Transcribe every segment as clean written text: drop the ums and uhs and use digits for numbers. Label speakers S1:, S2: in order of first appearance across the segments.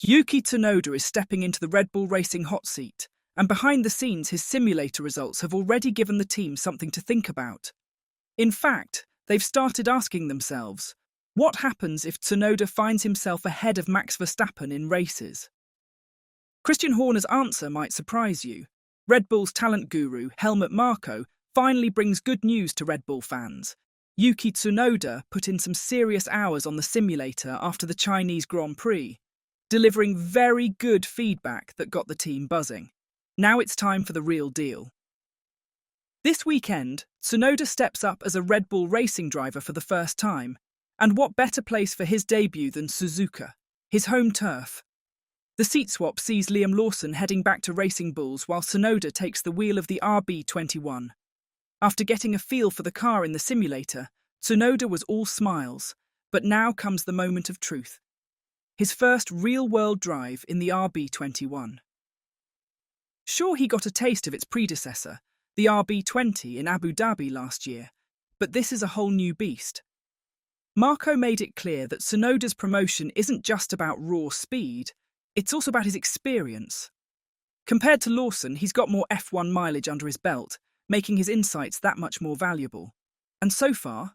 S1: Yuki Tsunoda is stepping into the Red Bull Racing hot seat, and behind the scenes his simulator results have already given the team something to think about. In fact, they've started asking themselves, what happens if Tsunoda finds himself ahead of Max Verstappen in races? Christian Horner's answer might surprise you. Red Bull's talent guru, Helmut Marko, finally brings good news to Red Bull fans. Yuki Tsunoda put in some serious hours on the simulator after the Chinese Grand Prix, delivering very good feedback that got the team buzzing. Now it's time for the real deal. This weekend, Tsunoda steps up as a Red Bull Racing driver for the first time, and what better place for his debut than Suzuka, his home turf? The seat swap sees Liam Lawson heading back to Racing Bulls while Tsunoda takes the wheel of the RB21. After getting a feel for the car in the simulator, Tsunoda was all smiles, but now comes the moment of truth. His first real-world drive in the RB21. Sure, he got a taste of its predecessor, the RB20 in Abu Dhabi last year, but this is a whole new beast. Marko made it clear that Tsunoda's promotion isn't just about raw speed, it's also about his experience. Compared to Lawson, he's got more F1 mileage under his belt, making his insights that much more valuable. And so far,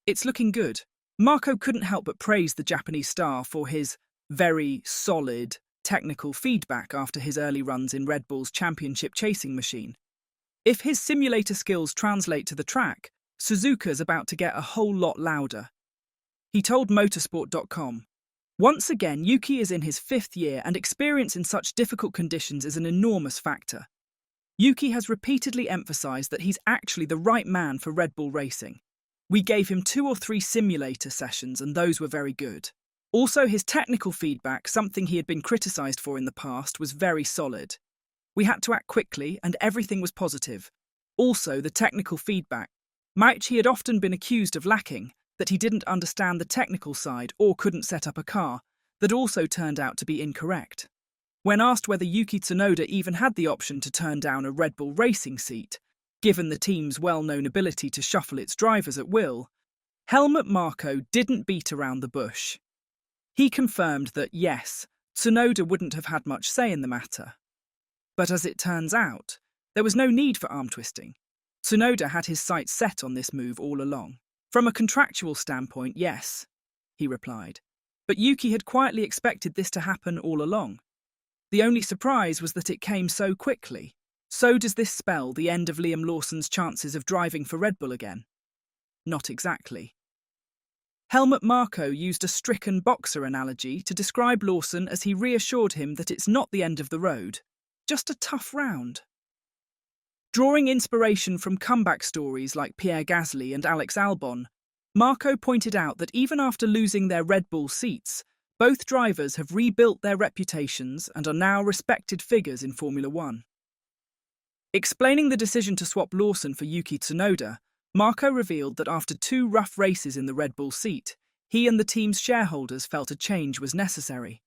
S1: it's looking good. Marko couldn't help but praise the Japanese star for his very solid technical feedback after his early runs in Red Bull's championship chasing machine. If his simulator skills translate to the track, Suzuka's about to get a whole lot louder. He told motorsport.com, "Once again, Yuki is in his 5th year and experience in such difficult conditions is an enormous factor. Yuki has repeatedly emphasized that he's actually the right man for Red Bull Racing. We gave him 2 or 3 simulator sessions and those were very good. Also, his technical feedback, something he had been criticized for in the past, was very solid. We had to act quickly and everything was positive. Also, the technical feedback, which he had often been accused of lacking, that he didn't understand the technical side or couldn't set up a car, that also turned out to be incorrect." When asked whether Yuki Tsunoda even had the option to turn down a Red Bull Racing seat, given the team's well-known ability to shuffle its drivers at will, Helmut Marko didn't beat around the bush. He confirmed that, yes, Tsunoda wouldn't have had much say in the matter. But as it turns out, there was no need for arm-twisting. Tsunoda had his sights set on this move all along. "From a contractual standpoint, yes," he replied. But Yuki had quietly expected this to happen all along. The only surprise was that it came so quickly. So does this spell the end of Liam Lawson's chances of driving for Red Bull again? Not exactly. Helmut Marko used a stricken boxer analogy to describe Lawson as he reassured him that it's not the end of the road, just a tough round. Drawing inspiration from comeback stories like Pierre Gasly and Alex Albon, Marko pointed out that even after losing their Red Bull seats, both drivers have rebuilt their reputations and are now respected figures in Formula One. Explaining the decision to swap Lawson for Yuki Tsunoda, Marko revealed that after 2 rough races in the Red Bull seat, he and the team's shareholders felt a change was necessary.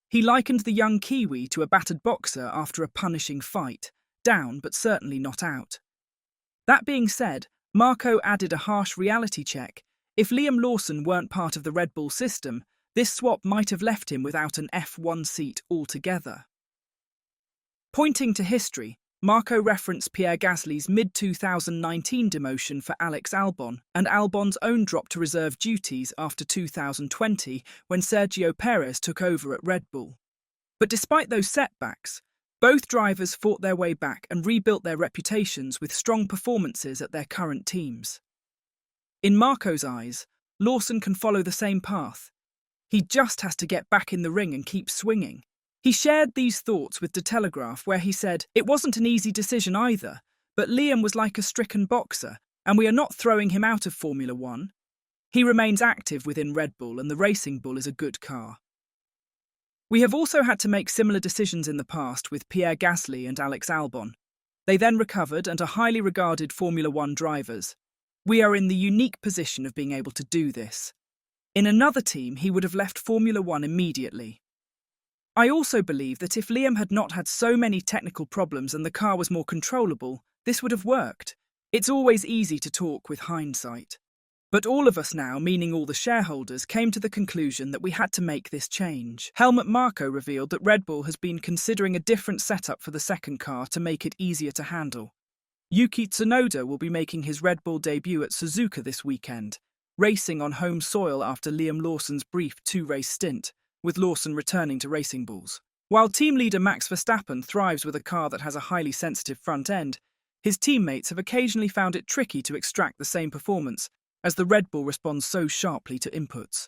S1: He likened the young Kiwi to a battered boxer after a punishing fight, down but certainly not out. That being said, Marko added a harsh reality check. If Liam Lawson weren't part of the Red Bull system, this swap might have left him without an F1 seat altogether. Pointing to history, Marko referenced Pierre Gasly's mid-2019 demotion for Alex Albon and Albon's own drop to reserve duties after 2020 when Sergio Perez took over at Red Bull. But despite those setbacks, both drivers fought their way back and rebuilt their reputations with strong performances at their current teams. In Marko's eyes, Lawson can follow the same path. He just has to get back in the ring and keep swinging. He shared these thoughts with The Telegraph, where he said, "It wasn't an easy decision either, but Liam was like a stricken boxer, and we are not throwing him out of Formula One. He remains active within Red Bull, and the Racing Bull is a good car. We have also had to make similar decisions in the past with Pierre Gasly and Alex Albon. They then recovered and are highly regarded Formula One drivers. We are in the unique position of being able to do this. In another team, he would have left Formula One immediately. I also believe that if Liam had not had so many technical problems and the car was more controllable, this would have worked. It's always easy to talk with hindsight. But all of us now, meaning all the shareholders, came to the conclusion that we had to make this change. Helmut Marko revealed that Red Bull has been considering a different setup for the second car to make it easier to handle. Yuki Tsunoda will be making his Red Bull debut at Suzuka this weekend, racing on home soil after Liam Lawson's brief two-race stint, with Lawson returning to racing bulls. While team leader Max Verstappen thrives with a car that has a highly sensitive front end, his teammates have occasionally found it tricky to extract the same performance, as the Red Bull responds so sharply to inputs.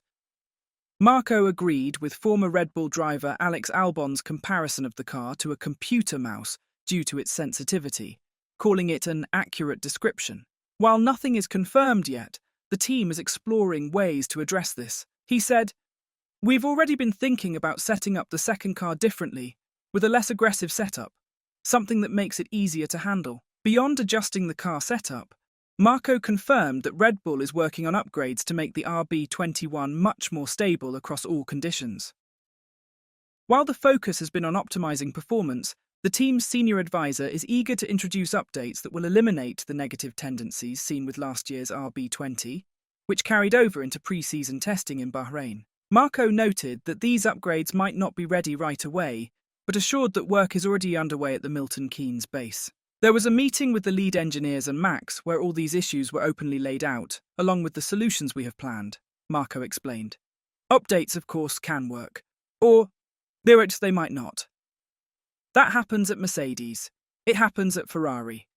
S1: Marko agreed with former Red Bull driver Alex Albon's comparison of the car to a computer mouse due to its sensitivity, calling it an accurate description. While nothing is confirmed yet, the team is exploring ways to address this. He said, "We've already been thinking about setting up the second car differently, with a less aggressive setup, something that makes it easier to handle." Beyond adjusting the car setup, Marko confirmed that Red Bull is working on upgrades to make the RB21 much more stable across all conditions. While the focus has been on optimizing performance, the team's senior advisor is eager to introduce updates that will eliminate the negative tendencies seen with last year's RB20, which carried over into pre-season testing in Bahrain. Marko noted that these upgrades might not be ready right away, but assured that work is already underway at the Milton Keynes base. There was a meeting with the lead engineers and Max where all these issues were openly laid out, along with the solutions we have planned, Marko explained. Updates, of course, can work. Or, they might not. That happens at Mercedes. It happens at Ferrari.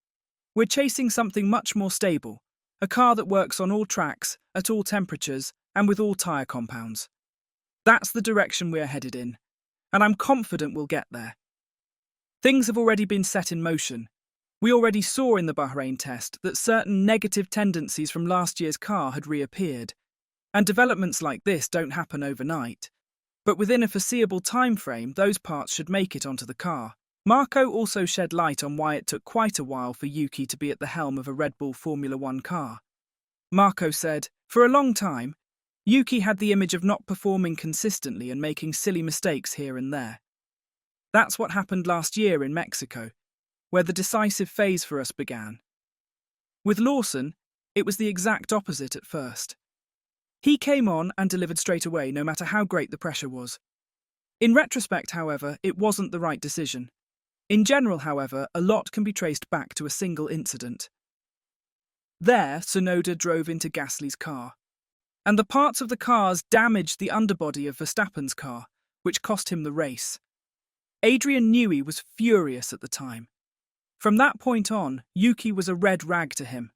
S1: We're chasing something much more stable, a car that works on all tracks, at all temperatures, and with all tyre compounds. That's the direction we're headed in, and I'm confident we'll get there. Things have already been set in motion. We already saw in the Bahrain test that certain negative tendencies from last year's car had reappeared, and developments like this don't happen overnight. But within a foreseeable time frame, those parts should make it onto the car. Marko also shed light on why it took quite a while for Yuki to be at the helm of a Red Bull Formula One car. Marko said, "For a long time, Yuki had the image of not performing consistently and making silly mistakes here and there. That's what happened last year in Mexico, where the decisive phase for us began. With Lawson, it was the exact opposite at first. He came on and delivered straight away, no matter how great the pressure was. In retrospect, however, it wasn't the right decision. In general, however, a lot can be traced back to a single incident. There, Tsunoda drove into Gasly's car, and the parts of the cars damaged the underbody of Verstappen's car, which cost him the race. Adrian Newey was furious at the time. From that point on, Yuki was a red rag to him.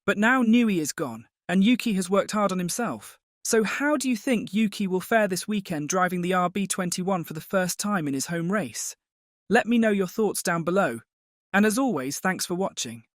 S1: But now Newey is gone, and Yuki has worked hard on himself. So how do you think Yuki will fare this weekend driving the RB21 for the first time in his home race? Let me know your thoughts down below. And as always, thanks for watching.